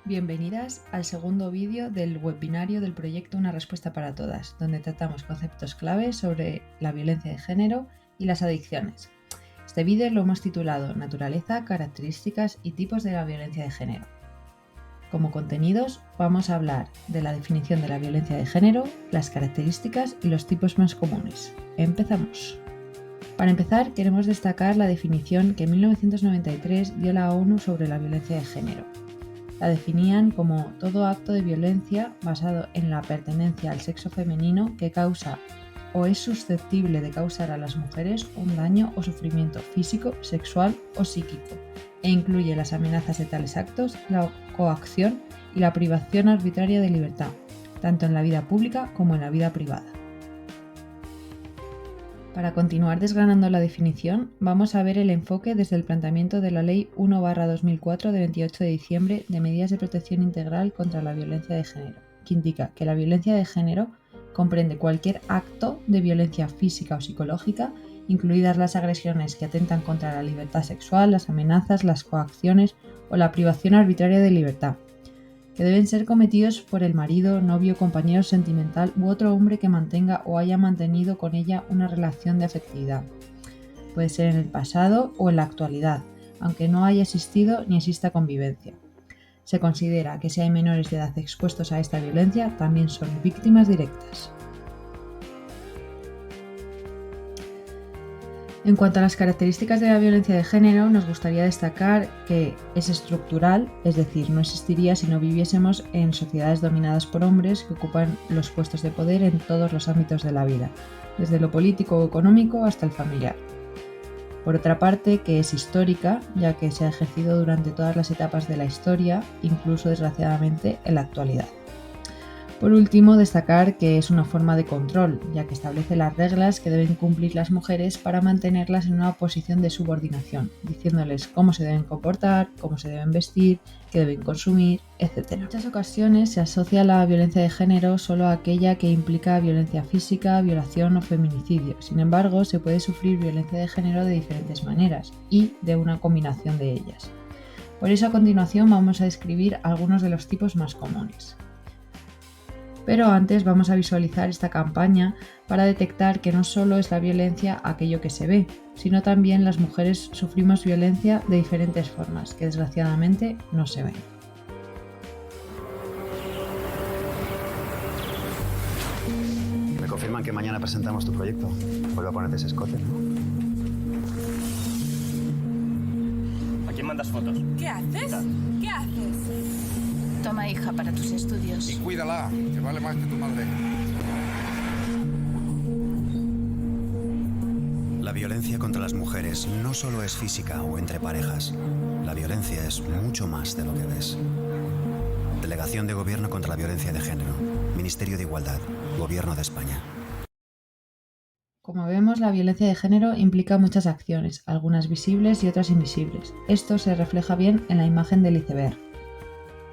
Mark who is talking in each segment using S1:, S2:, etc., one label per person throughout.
S1: Bienvenidas al segundo vídeo del webinario del proyecto Una respuesta para todas, donde tratamos conceptos clave sobre la violencia de género y las adicciones. Este vídeo lo hemos titulado Naturaleza, características y tipos de la violencia de género. Como contenidos vamos a hablar de la definición de la violencia de género, las características y los tipos más comunes. Empezamos. Para empezar, queremos destacar la definición que en 1993 dio la ONU sobre la violencia de género. La definían como todo acto de violencia basado en la pertenencia al sexo femenino que causa o es susceptible de causar a las mujeres un daño o sufrimiento físico, sexual o psíquico, e incluye las amenazas de tales actos, la coacción y la privación arbitraria de libertad, tanto en la vida pública como en la vida privada. Para continuar desgranando la definición, vamos a ver el enfoque desde el planteamiento de la Ley 1/2004 de 28 de diciembre de medidas de protección integral contra la violencia de género, que indica que la violencia de género comprende cualquier acto de violencia física o psicológica, incluidas las agresiones que atentan contra la libertad sexual, las amenazas, las coacciones o la privación arbitraria de libertad, que deben ser cometidos por el marido, novio, compañero sentimental u otro hombre que mantenga o haya mantenido con ella una relación de afectividad. Puede ser en el pasado o en la actualidad, aunque no haya existido ni exista convivencia. Se considera que si hay menores de edad expuestos a esta violencia, también son víctimas directas. En cuanto a las características de la violencia de género, nos gustaría destacar que es estructural, es decir, no existiría si no viviésemos en sociedades dominadas por hombres que ocupan los puestos de poder en todos los ámbitos de la vida, desde lo político o económico hasta el familiar. Por otra parte, que es histórica, ya que se ha ejercido durante todas las etapas de la historia, incluso desgraciadamente en la actualidad. Por último, destacar que es una forma de control, ya que establece las reglas que deben cumplir las mujeres para mantenerlas en una posición de subordinación, diciéndoles cómo se deben comportar, cómo se deben vestir, qué deben consumir, etc. En muchas ocasiones se asocia la violencia de género solo a aquella que implica violencia física, violación o feminicidio. Sin embargo, se puede sufrir violencia de género de diferentes maneras y de una combinación de ellas. Por eso, a continuación vamos a describir algunos de los tipos más comunes. Pero antes vamos a visualizar esta campaña para detectar que no solo es la violencia aquello que se ve, sino también las mujeres sufrimos violencia de diferentes formas, que desgraciadamente no se ven.
S2: Me confirman que mañana presentamos tu proyecto. Vuelve a ponerte ese escote, ¿no?
S3: ¿A quién mandas fotos?
S4: ¿Qué haces? ¿Qué haces?
S5: Toma, hija, para tus estudios.
S6: Y cuídala, que vale más que tu madre.
S2: La violencia contra las mujeres no solo es física o entre parejas. La violencia es mucho más de lo que ves. Delegación de Gobierno contra la Violencia de Género. Ministerio de Igualdad. Gobierno de España.
S1: Como vemos, la violencia de género implica muchas acciones, algunas visibles y otras invisibles. Esto se refleja bien en la imagen del iceberg.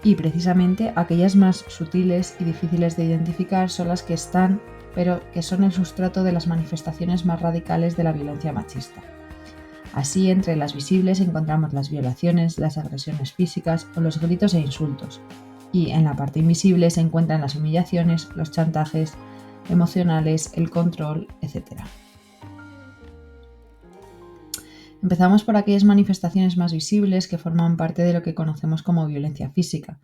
S1: Y precisamente aquellas más sutiles y difíciles de identificar son las que están, pero que son el sustrato de las manifestaciones más radicales de la violencia machista. Así, entre las visibles encontramos las violaciones, las agresiones físicas o los gritos e insultos. Y en la parte invisible se encuentran las humillaciones, los chantajes emocionales, el control, etc. Empezamos por aquellas manifestaciones más visibles que forman parte de lo que conocemos como violencia física.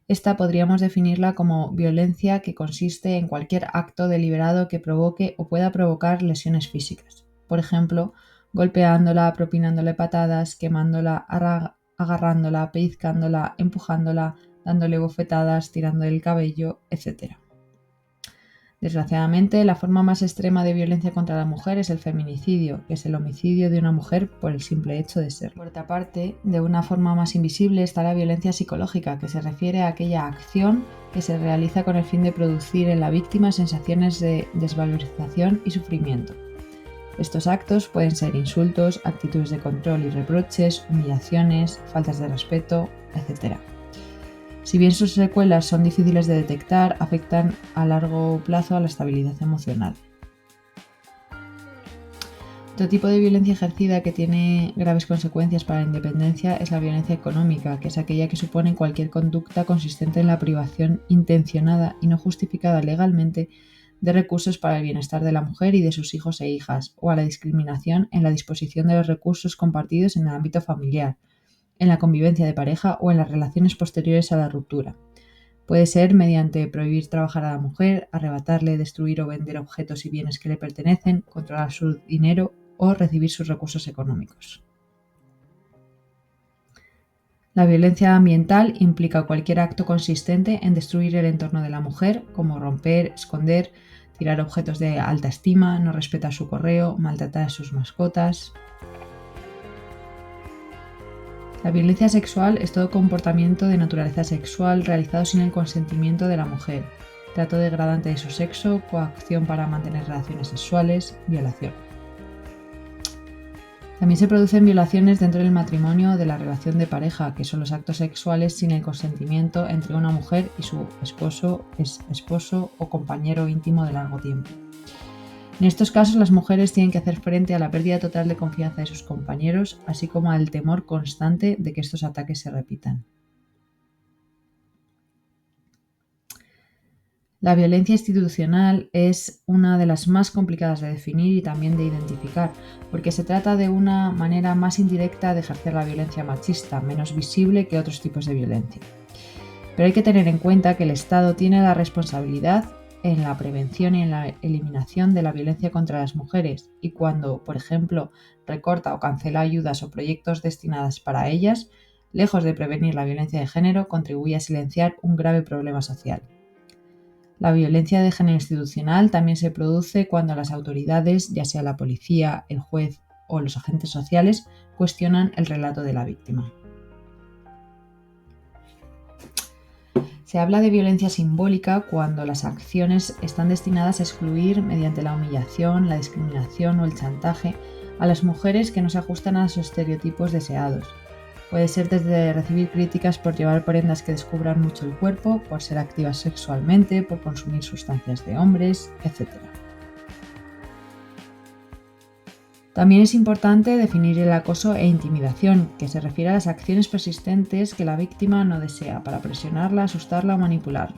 S1: Esta podríamos definirla como violencia que consiste en cualquier acto deliberado que provoque o pueda provocar lesiones físicas. Por ejemplo, golpeándola, propinándole patadas, quemándola, agarrándola, pellizcándola, empujándola, dándole bofetadas, tirándole el cabello, etc. Desgraciadamente, la forma más extrema de violencia contra la mujer es el feminicidio, que es el homicidio de una mujer por el simple hecho de ser. Por otra parte, de una forma más invisible está la violencia psicológica, que se refiere a aquella acción que se realiza con el fin de producir en la víctima sensaciones de desvalorización y sufrimiento. Estos actos pueden ser insultos, actitudes de control y reproches, humillaciones, faltas de respeto, etc. Si bien sus secuelas son difíciles de detectar, afectan a largo plazo a la estabilidad emocional. Otro tipo de violencia ejercida que tiene graves consecuencias para la independencia es la violencia económica, que es aquella que supone cualquier conducta consistente en la privación intencionada y no justificada legalmente de recursos para el bienestar de la mujer y de sus hijos e hijas, o a la discriminación en la disposición de los recursos compartidos en el ámbito familiar, en la convivencia de pareja o en las relaciones posteriores a la ruptura. Puede ser mediante prohibir trabajar a la mujer, arrebatarle, destruir o vender objetos y bienes que le pertenecen, controlar su dinero o recibir sus recursos económicos. La violencia ambiental implica cualquier acto consistente en destruir el entorno de la mujer, como romper, esconder, tirar objetos de alta estima, no respetar su correo, maltratar a sus mascotas. La violencia sexual es todo comportamiento de naturaleza sexual realizado sin el consentimiento de la mujer, trato degradante de su sexo, coacción para mantener relaciones sexuales, violación. También se producen violaciones dentro del matrimonio o de la relación de pareja, que son los actos sexuales sin el consentimiento entre una mujer y su esposo, exesposo o compañero íntimo de largo tiempo. En estos casos, las mujeres tienen que hacer frente a la pérdida total de confianza de sus compañeros, así como al temor constante de que estos ataques se repitan. La violencia institucional es una de las más complicadas de definir y también de identificar, porque se trata de una manera más indirecta de ejercer la violencia machista, menos visible que otros tipos de violencia. Pero hay que tener en cuenta que el Estado tiene la responsabilidad en la prevención y en la eliminación de la violencia contra las mujeres, y cuando, por ejemplo, recorta o cancela ayudas o proyectos destinados para ellas, lejos de prevenir la violencia de género, contribuye a silenciar un grave problema social. La violencia de género institucional también se produce cuando las autoridades, ya sea la policía, el juez o los agentes sociales, cuestionan el relato de la víctima. Se habla de violencia simbólica cuando las acciones están destinadas a excluir, mediante la humillación, la discriminación o el chantaje, a las mujeres que no se ajustan a los estereotipos deseados. Puede ser desde recibir críticas por llevar prendas que descubran mucho el cuerpo, por ser activas sexualmente, por consumir sustancias de hombres, etc. También es importante definir el acoso e intimidación, que se refiere a las acciones persistentes que la víctima no desea para presionarla, asustarla o manipularla.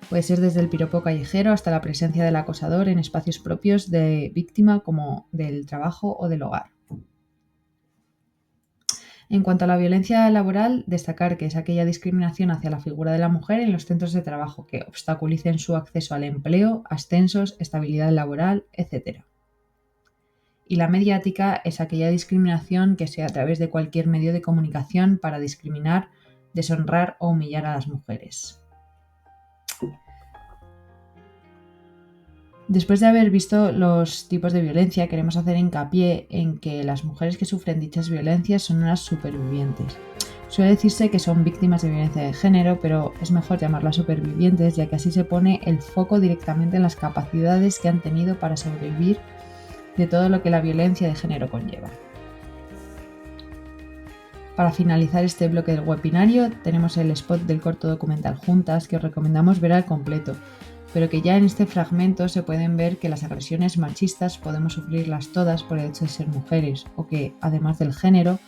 S1: Puede ser desde el piropo callejero hasta la presencia del acosador en espacios propios de víctima como del trabajo o del hogar. En cuanto a la violencia laboral, destacar que es aquella discriminación hacia la figura de la mujer en los centros de trabajo que obstaculicen su acceso al empleo, ascensos, estabilidad laboral, etc. Y la mediática es aquella discriminación que sea a través de cualquier medio de comunicación para discriminar, deshonrar o humillar a las mujeres. Después de haber visto los tipos de violencia, queremos hacer hincapié en que las mujeres que sufren dichas violencias son unas supervivientes. Suele decirse que son víctimas de violencia de género, pero es mejor llamarlas supervivientes, ya que así se pone el foco directamente en las capacidades que han tenido para sobrevivir de todo lo que la violencia de género conlleva. Para finalizar este bloque del webinario, tenemos el spot del corto documental Juntas, que os recomendamos ver al completo, pero que ya en este fragmento se pueden ver que las agresiones machistas podemos sufrirlas todas por el hecho de ser mujeres, o que, además del género,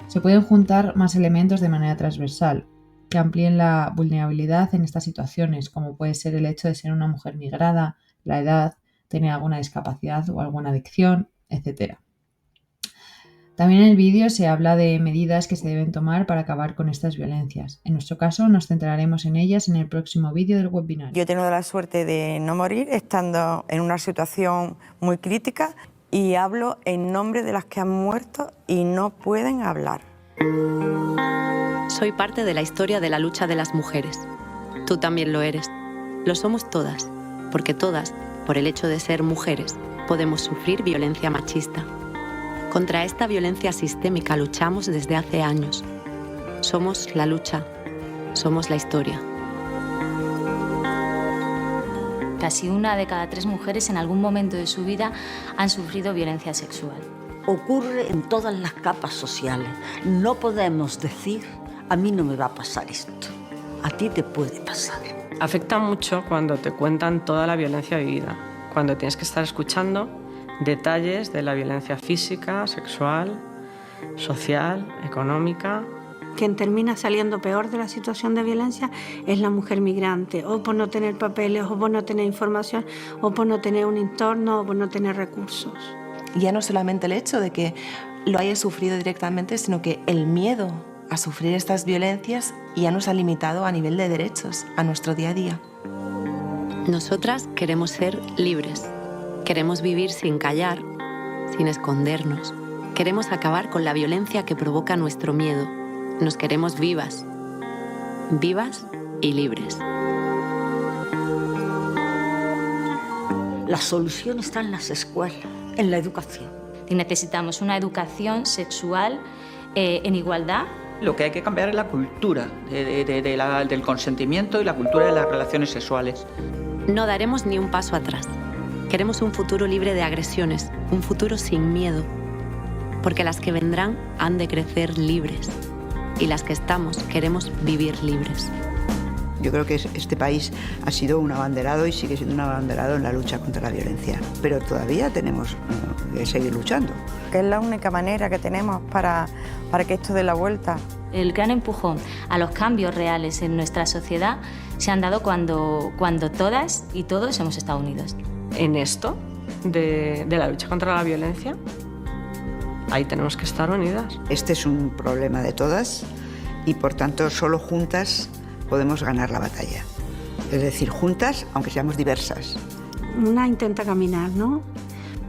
S1: se pueden juntar más elementos de manera transversal, que amplíen la vulnerabilidad en estas situaciones, como puede ser el hecho de ser una mujer migrada, la edad, tener alguna discapacidad o alguna adicción, etc. También en el vídeo se habla de medidas que se deben tomar para acabar con estas violencias. En nuestro caso nos centraremos en ellas en el próximo vídeo del webinar.
S7: Yo he tenido la suerte de no morir estando en una situación muy crítica y hablo en nombre de las que han muerto y no pueden hablar.
S8: Soy parte de la historia de la lucha de las mujeres. Tú también lo eres. Lo somos todas, porque todas, por el hecho de ser mujeres, podemos sufrir violencia machista. Contra esta violencia sistémica luchamos desde hace años. Somos la lucha, somos la historia.
S9: Casi 1 de cada 3 mujeres en algún momento de su vida han sufrido violencia sexual.
S10: Ocurre en todas las capas sociales. No podemos decir, a mí no me va a pasar esto, a ti te puede pasar.
S11: Afecta mucho cuando te cuentan toda la violencia vivida, cuando tienes que estar escuchando detalles de la violencia física, sexual, social, económica.
S12: Quien termina saliendo peor de la situación de violencia es la mujer migrante, o por no tener papeles, o por no tener información, o por no tener un entorno, o por no tener recursos.
S13: Ya no solamente el hecho de que lo haya sufrido directamente, sino que el miedo a sufrir estas violencias ya nos ha limitado a nivel de derechos, a nuestro día a día.
S8: Nosotras queremos ser libres. Queremos vivir sin callar, sin escondernos. Queremos acabar con la violencia que provoca nuestro miedo. Nos queremos vivas. Vivas y libres.
S10: La solución está en las escuelas, en la educación.
S9: Y necesitamos una educación sexual en igualdad.
S14: Lo que hay que cambiar es la cultura del consentimiento y la cultura de las relaciones sexuales.
S8: No daremos ni un paso atrás. Queremos un futuro libre de agresiones, un futuro sin miedo. Porque las que vendrán han de crecer libres. Y las que estamos queremos vivir libres.
S15: Yo creo que este país ha sido un abanderado y sigue siendo un abanderado en la lucha contra la violencia. Pero todavía tenemos que seguir luchando.
S7: Que es la única manera que tenemos para que esto dé la vuelta.
S9: El gran empujón a los cambios reales en nuestra sociedad se han dado cuando todas y todos hemos estado unidos.
S11: En esto de la lucha contra la violencia, ahí tenemos que estar unidas.
S15: Este es un problema de todas y por tanto solo juntas podemos ganar la batalla. Es decir, juntas, aunque seamos diversas.
S12: Una intenta caminar, ¿no?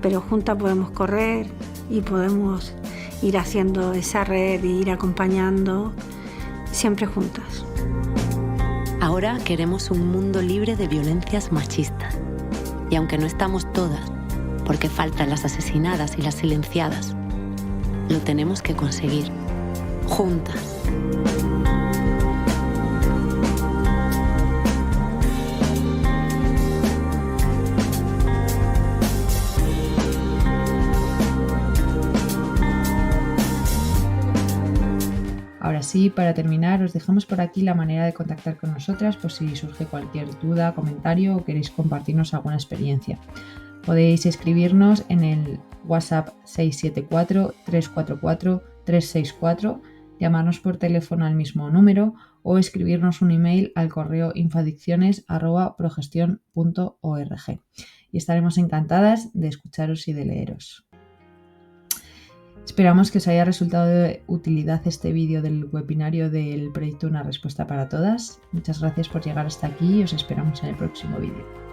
S12: Pero juntas podemos correr y podemos ir haciendo esa red y ir acompañando, siempre juntas.
S8: Ahora queremos un mundo libre de violencias machistas. Y aunque no estamos todas, porque faltan las asesinadas y las silenciadas, lo tenemos que conseguir, juntas.
S1: Ahora sí, para terminar, os dejamos por aquí la manera de contactar con nosotras por si surge cualquier duda, comentario o queréis compartirnos alguna experiencia. Podéis escribirnos en el WhatsApp 674-344-364, llamarnos por teléfono al mismo número o escribirnos un email al correo infoadicciones@progestion.org. Y estaremos encantadas de escucharos y de leeros. Esperamos que os haya resultado de utilidad este vídeo del webinario del proyecto Una Respuesta para Todas. Muchas gracias por llegar hasta aquí y os esperamos en el próximo vídeo.